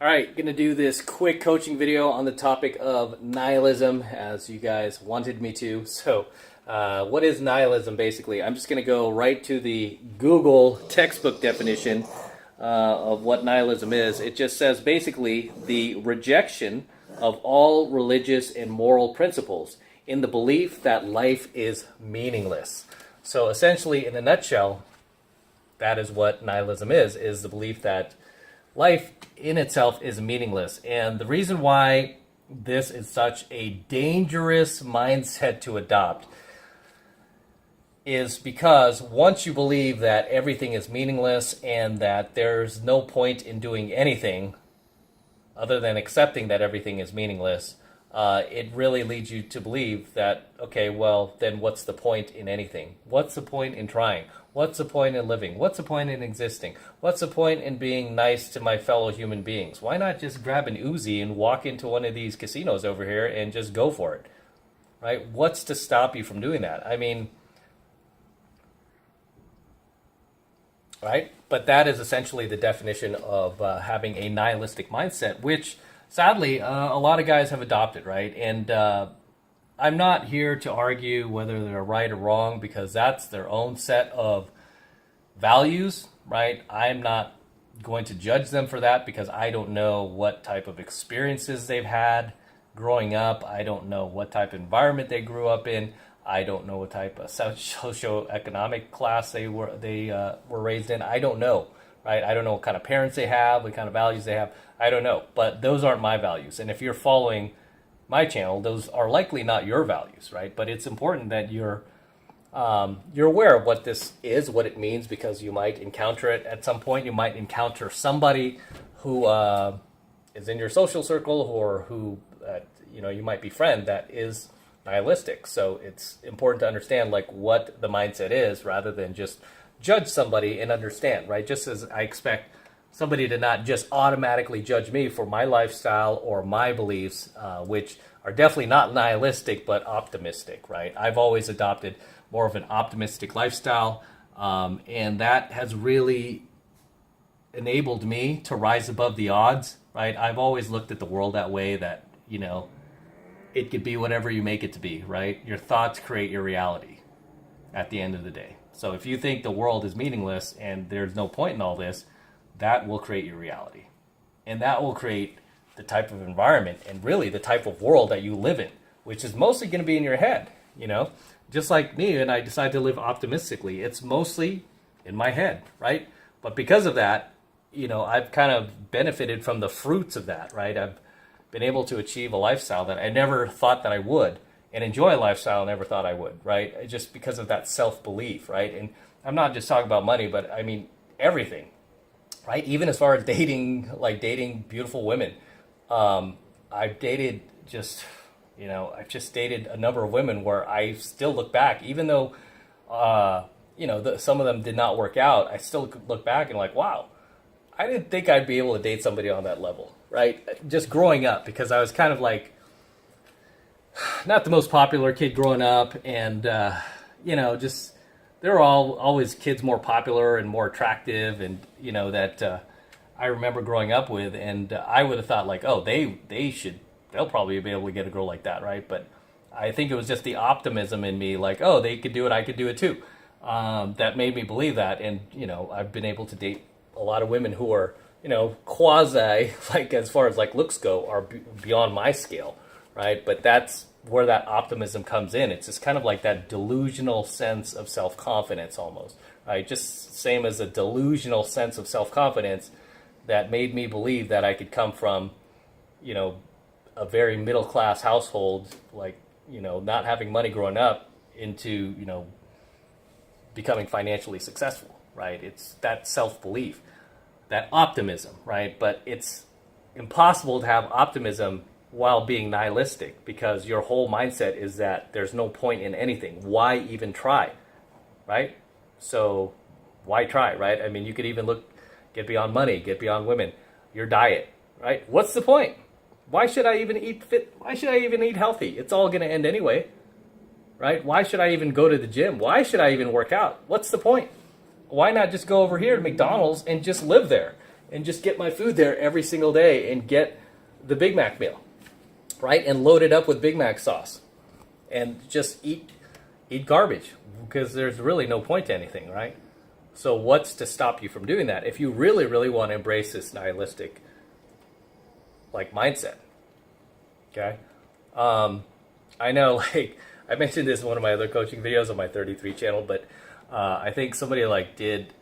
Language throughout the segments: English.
All right, going to do this quick coaching video on the topic of nihilism, as you guys wanted me to. So, what is nihilism basically? I'm just going to go right to the Google textbook definition of what nihilism is. It just says basically the rejection of all religious and moral principles in the belief that life is meaningless. So, essentially, in a nutshell, that is what nihilism is the belief that life in itself is meaningless. And the reason why this is such a dangerous mindset to adopt is because once you believe that everything is meaningless and that there's no point in doing anything other than accepting that everything is meaningless, it really leads you to believe that, okay, well, then what's the point in anything? What's the point in trying? What's the point in living? What's the point in existing? What's the point in being nice to my fellow human beings? Why not just grab an Uzi and walk into one of these casinos over here and just go for it, right? What's to stop you from doing that? I mean, right? But that is essentially the definition of having a nihilistic mindset, which sadly a lot of guys have adopted, right? And I'm not here to argue whether they're right or wrong because that's their own set of values, right? I'm not going to judge them for that because I don't know what type of experiences they've had growing up. I don't know what type of environment they grew up in. I don't know what type of socioeconomic class they were raised in. I don't know, right? I don't know what kind of parents they have, what kind of values they have. I don't know, but those aren't my values. And if you're following my channel, those are likely not your values, right? But it's important that you're aware of what this is, what it means, because you might encounter it at some point. You might encounter somebody who is in your social circle or who you might befriend that is nihilistic. So it's important to understand like what the mindset is rather than just judge somebody and understand, right? Just as I expect somebody to not just automatically judge me for my lifestyle or my beliefs, which are definitely not nihilistic but optimistic, right? I've always adopted more of an optimistic lifestyle, and that has really enabled me to rise above the odds, right? I've always looked at the world that way, that, it could be whatever you make it to be, right? Your thoughts create your reality at the end of the day. So if you think the world is meaningless and there's no point in all this, that will create your reality. And that will create the type of environment and really the type of world that you live in, which is mostly going to be in your head, Just like me, and I decide to live optimistically, it's mostly in my head, right? But because of that, I've kind of benefited from the fruits of that, right? I've been able to achieve a lifestyle that I never thought that I would, and enjoy a lifestyle I never thought I would, right? Just because of that self-belief, right? And I'm not just talking about money, but I mean everything. Right, even as far as dating beautiful women, I've dated I've just dated a number of women where I still look back, even though, some of them did not work out. I still look back and like, wow, I didn't think I'd be able to date somebody on that level, right? Just growing up, because I was kind of like, not the most popular kid growing up, and just. There were always kids more popular and more attractive, and that I remember growing up with, and I would have thought like, oh, they'll probably be able to get a girl like that, right? But I think it was just the optimism in me, like, oh, they could do it, I could do it too, that made me believe that. And I've been able to date a lot of women who are quasi, like as far as like looks go, are beyond my scale, right? But that's where that optimism comes in. It's just kind of like that delusional sense of self-confidence almost, right? Just same as a delusional sense of self-confidence that made me believe that I could come from, a very middle-class household, like, not having money growing up into, becoming financially successful, right? It's that self-belief, that optimism, right? But it's impossible to have optimism while being nihilistic, because your whole mindset is that there's no point in anything. Why even try, right? So why try, right? I mean, you could even get beyond money, get beyond women, your diet, right? What's the point? Why should I even eat fit? Why should I even eat healthy? It's all going to end anyway, right? Why should I even go to the gym? Why should I even work out? What's the point? Why not just go over here to McDonald's and just live there? and just get my food there every single day and get the Big Mac meal, right? And load it up with Big Mac sauce and just eat garbage because there's really no point to anything, right? So what's to stop you from doing that if you really, really want to embrace this nihilistic like mindset? Okay. I know, like, I mentioned this in one of my other coaching videos on my 33 channel, but I think somebody like did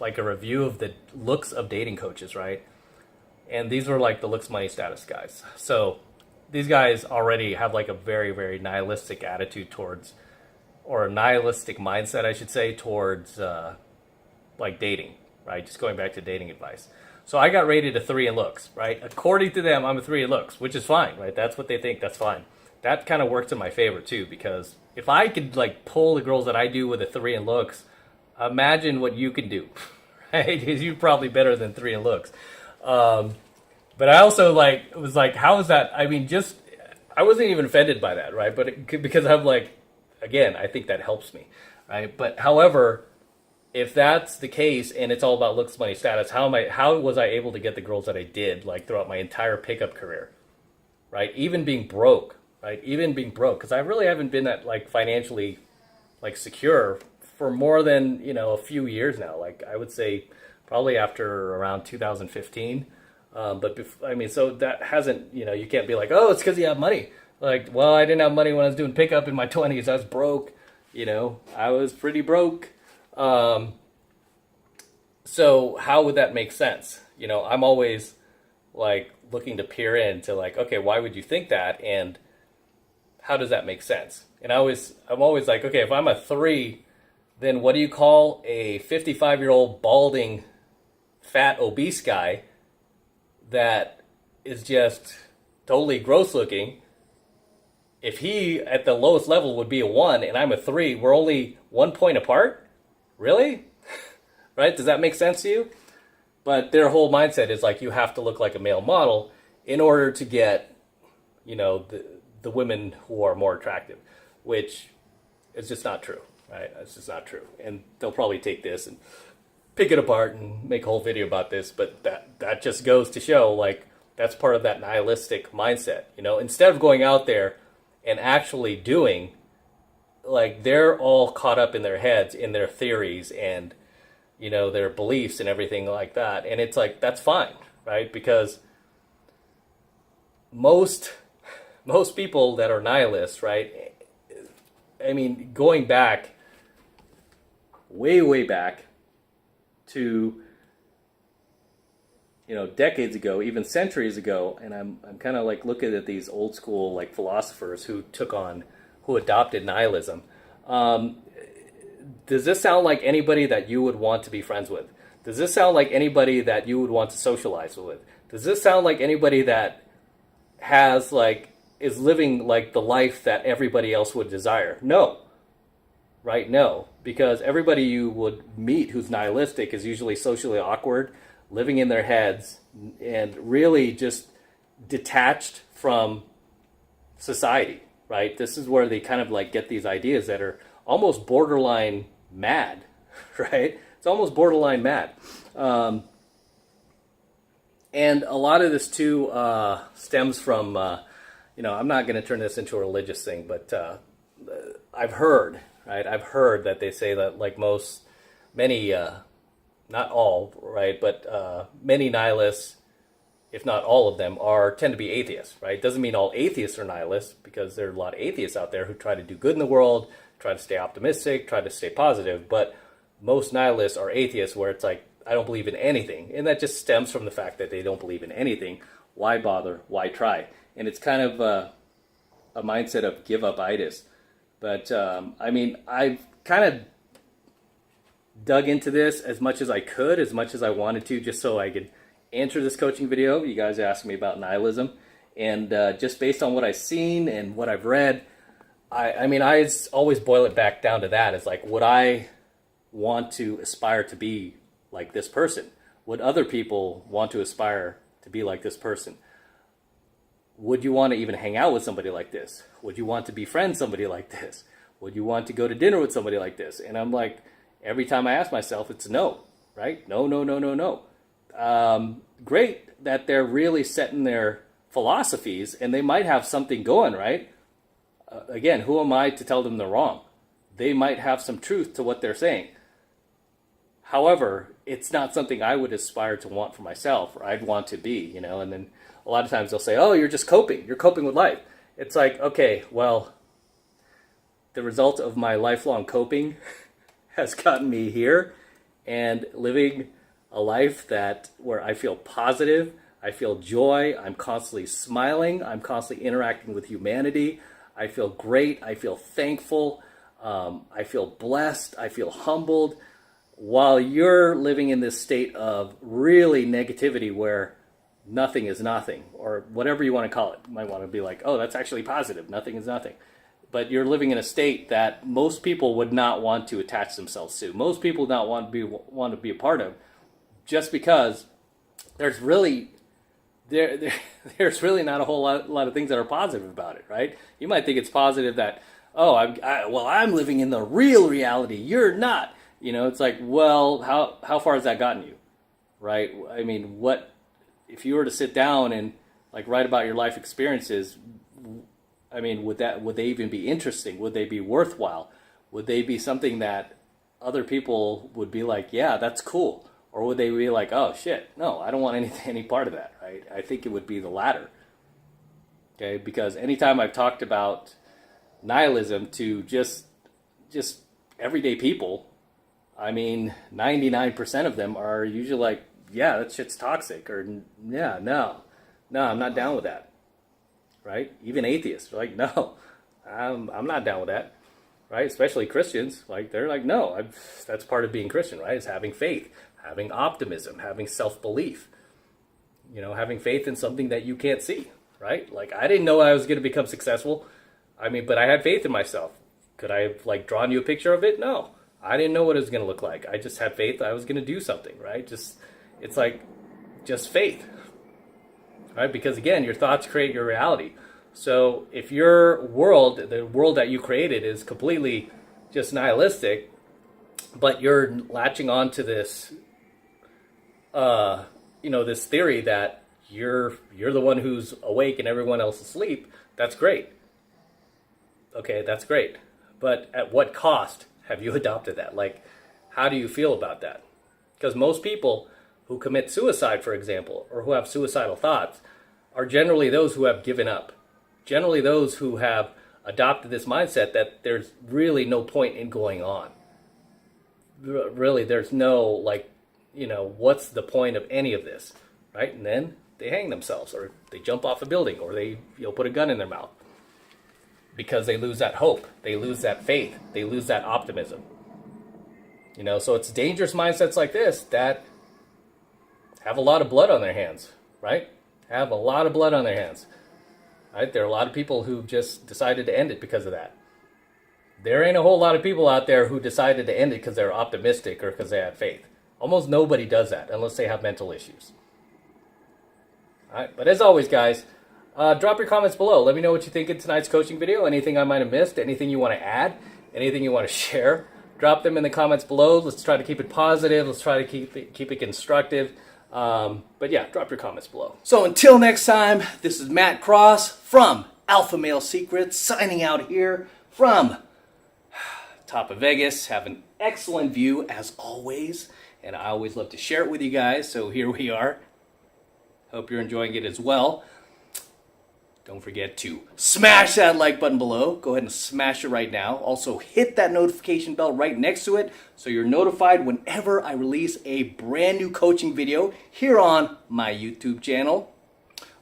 like a review of the looks of dating coaches, right? And these were like the looks, money, status guys. So these guys already have like a very, very nihilistic attitude towards, or a nihilistic mindset, I should say, towards like dating, right? Just going back to dating advice. So I got rated a 3 in looks, right? According to them, I'm a 3 in looks, which is fine, right? That's what they think, that's fine. That kind of works in my favor too, because if I could like pull the girls that I do with a 3 in looks, imagine what you can do, right? Because you're probably better than 3 in looks. But I also like was like, how is that? I mean, just I wasn't even offended by that, right? But because I'm like, again, I think that helps me, right? But however, if that's the case and it's all about looks, money, status, how was I able to get the girls that I did like throughout my entire pickup career, right? Even being broke, right? Even being broke, because I really haven't been that like financially like secure for more than, you know, a few years now. Like I would say probably after around 2015. I mean, so that hasn't, you know, you can't be like, oh, it's because you have money. Like, well, I didn't have money when I was doing pickup in my 20s. I was broke, you know, I was pretty broke. So how would that make sense? You know, I'm always like looking to peer into like, okay, why would you think that? And how does that make sense? And I'm always like, okay, if I'm a 3, then what do you call a 55-year-old balding, fat, obese guy that is just totally gross looking? If he at the lowest level would be a 1 and I'm a 3, we're only 1 point apart? Really? Right? Does that make sense to you? But their whole mindset is like you have to look like a male model in order to get, you know, the women who are more attractive, which is just not true, right? It's just not true. And they'll probably take this and pick it apart and make a whole video about this, but that just goes to show like that's part of that nihilistic mindset. You know, instead of going out there and actually doing, like they're all caught up in their heads, in their theories and, you know, their beliefs and everything like that. And it's like, that's fine, right? Because most people that are nihilists, right? I mean, going back, way back to, you know, decades ago, even centuries ago, and I'm kind of like looking at these old school like philosophers who adopted nihilism. Does this sound like anybody that you would want to be friends with? Does this sound like anybody that you would want to socialize with? Does this sound like anybody that has like is living like the life that everybody else would desire? No. Right? No. Because everybody you would meet who's nihilistic is usually socially awkward, living in their heads, and really just detached from society. Right? This is where they kind of like get these ideas that are almost borderline mad, right? It's almost borderline mad. And a lot of this too stems from, you know, I'm not going to turn this into a religious thing, but I've heard that they say that like many, not all, right, but many nihilists, if not all of them, tend to be atheists, right? Doesn't mean all atheists are nihilists, because there are a lot of atheists out there who try to do good in the world, try to stay optimistic, try to stay positive, but most nihilists are atheists where it's like, I don't believe in anything. And that just stems from the fact that they don't believe in anything. Why bother? Why try? And it's kind of a mindset of give up-itis. But, I mean, I've kind of dug into this as much as I could, as much as I wanted to, just so I could answer this coaching video. You guys asked me about nihilism. And just based on what I've seen and what I've read, I mean, I always boil it back down to that. It's like, would I want to aspire to be like this person? Would other people want to aspire to be like this person? Would you want to even hang out with somebody like this? Would you want to befriend somebody like this? Would you want to go to dinner with somebody like this? And I'm like, every time I ask myself, it's no, right? No. great that they're really setting their philosophies and they might have something going, right? Again, who am I to tell them they're wrong? They might have some truth to what they're saying. However, it's not something I would aspire to want for myself, or I'd want to be, you know. And then a lot of times they'll say, oh, you're just coping. You're coping with life. It's like, okay, well, the result of my lifelong coping has gotten me here, and living a life where I feel positive, I feel joy, I'm constantly smiling, I'm constantly interacting with humanity, I feel great, I feel thankful, I feel blessed, I feel humbled, while you're living in this state of really negativity where nothing is nothing, or whatever you want to call it. You might want to be like, oh, that's actually positive, nothing is nothing. But you're living in a state that most people would not want to attach themselves to. Most people don't want to be a part of, just because there's really there's really not a whole lot of things that are positive about it, right? You might think it's positive that, oh, I'm living in the real reality. You're not. You know, it's like, well, how far has that gotten you, right? I mean, what if you were to sit down and like write about your life experiences? I mean, would they even be interesting? Would they be worthwhile? Would they be something that other people would be like, yeah, that's cool? Or would they be like, oh shit, no, I don't want any part of that, right? I think it would be the latter. Okay, because anytime I've talked about nihilism to just everyday people, I mean, 99% of them are usually like, yeah, that shit's toxic, or yeah, no, I'm not down with that, right? Even atheists are like, no, I'm not down with that, right? Especially Christians, like they're like, no, that's part of being Christian, right? Is having faith, having optimism, having self-belief, you know, having faith in something that you can't see, right? Like, I didn't know I was going to become successful. I mean, but I had faith in myself. Could I have like drawn you a picture of it? No. I didn't know what it was going to look like. I just had faith I was going to do something, right? It's like just faith, right? Because again, your thoughts create your reality. So if your world, the world that you created, is completely just nihilistic, but you're latching on to this, this theory that you're the one who's awake and everyone else is asleep, that's great. Okay, that's great. But at what cost have you adopted that? Like, how do you feel about that? Because most people who commit suicide, for example, or who have suicidal thoughts, are generally those who have given up. Generally those who have adopted this mindset that there's really no point in going on. Really, there's no, like, what's the point of any of this, right? And then they hang themselves, or they jump off a building, or they put a gun in their mouth. Because they lose that hope, they lose that faith, they lose that optimism. So it's dangerous mindsets like this that have a lot of blood on their hands, right? Have a lot of blood on their hands, right? There are a lot of people who just decided to end it because of that. There ain't a whole lot of people out there who decided to end it because they're optimistic or because they had faith. Almost nobody does that unless they have mental issues. All right, but as always, guys, drop your comments below. Let me know what you think in tonight's coaching video. Anything I might have missed, anything you want to add, anything you want to share, drop them in the comments below. Let's try to keep it positive. Let's try to keep it constructive. But yeah, drop your comments below. So until next time, this is Matt Cross from AlphaMaleSecrets signing out here from top of Vegas. Have an excellent view as always, and I always love to share it with you guys. So here we are. Hope you're enjoying it as well. Don't forget to smash that like button below. Go ahead and smash it right now. Also, hit that notification bell right next to it so you're notified whenever I release a brand new coaching video here on my YouTube channel.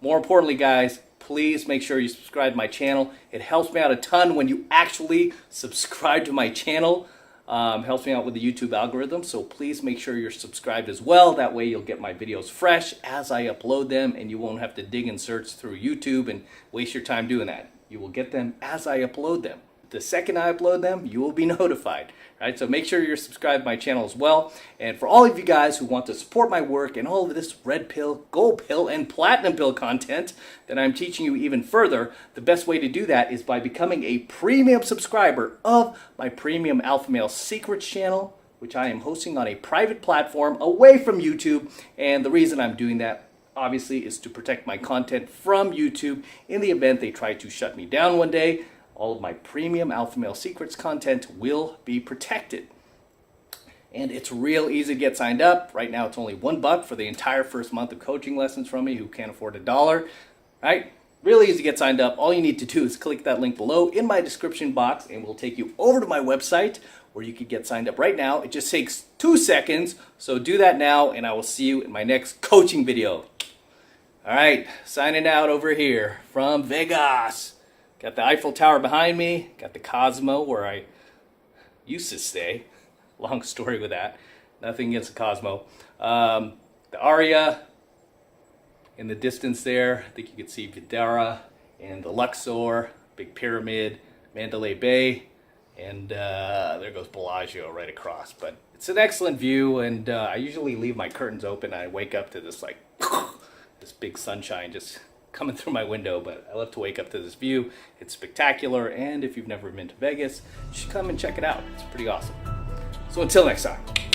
More importantly, guys, please make sure you subscribe to my channel. It helps me out a ton when you actually subscribe to my channel. Helps me out with the YouTube algorithm, so please make sure you're subscribed as well. That way you'll get my videos fresh as I upload them, and you won't have to dig and search through YouTube and waste your time doing that. You will get them as I upload them. The second I upload them, you will be notified. Right? So make sure you're subscribed to my channel as well. And for all of you guys who want to support my work and all of this red pill, gold pill, and platinum pill content that I'm teaching you even further, the best way to do that is by becoming a premium subscriber of my premium Alpha Male Secrets channel. which I am hosting on a private platform away from YouTube. And the reason I'm doing that, obviously, is to protect my content from YouTube in the event they try to shut me down one day. All of my premium AlphaMaleSecrets content will be protected. And it's real easy to get signed up. Right now, it's only $1 for the entire first month of coaching lessons from me who can't afford $1, right? Really easy to get signed up. All you need to do is click that link below in my description box and we'll take you over to my website where you can get signed up right now. It just takes 2 seconds. So do that now and I will see you in my next coaching video. All right, signing out over here from Vegas. Got the Eiffel Tower behind me. Got the Cosmo where I used to stay. Long story with that. Nothing against the Cosmo. The Aria in the distance there. I think you can see Vidara and the Luxor, Big Pyramid, Mandalay Bay, and there goes Bellagio right across. But it's an excellent view, and I usually leave my curtains open. I wake up to this this big sunshine just coming through my window, but I love to wake up to this view. It's spectacular, and if you've never been to Vegas, you should come and check it out. It's pretty awesome. So until next time.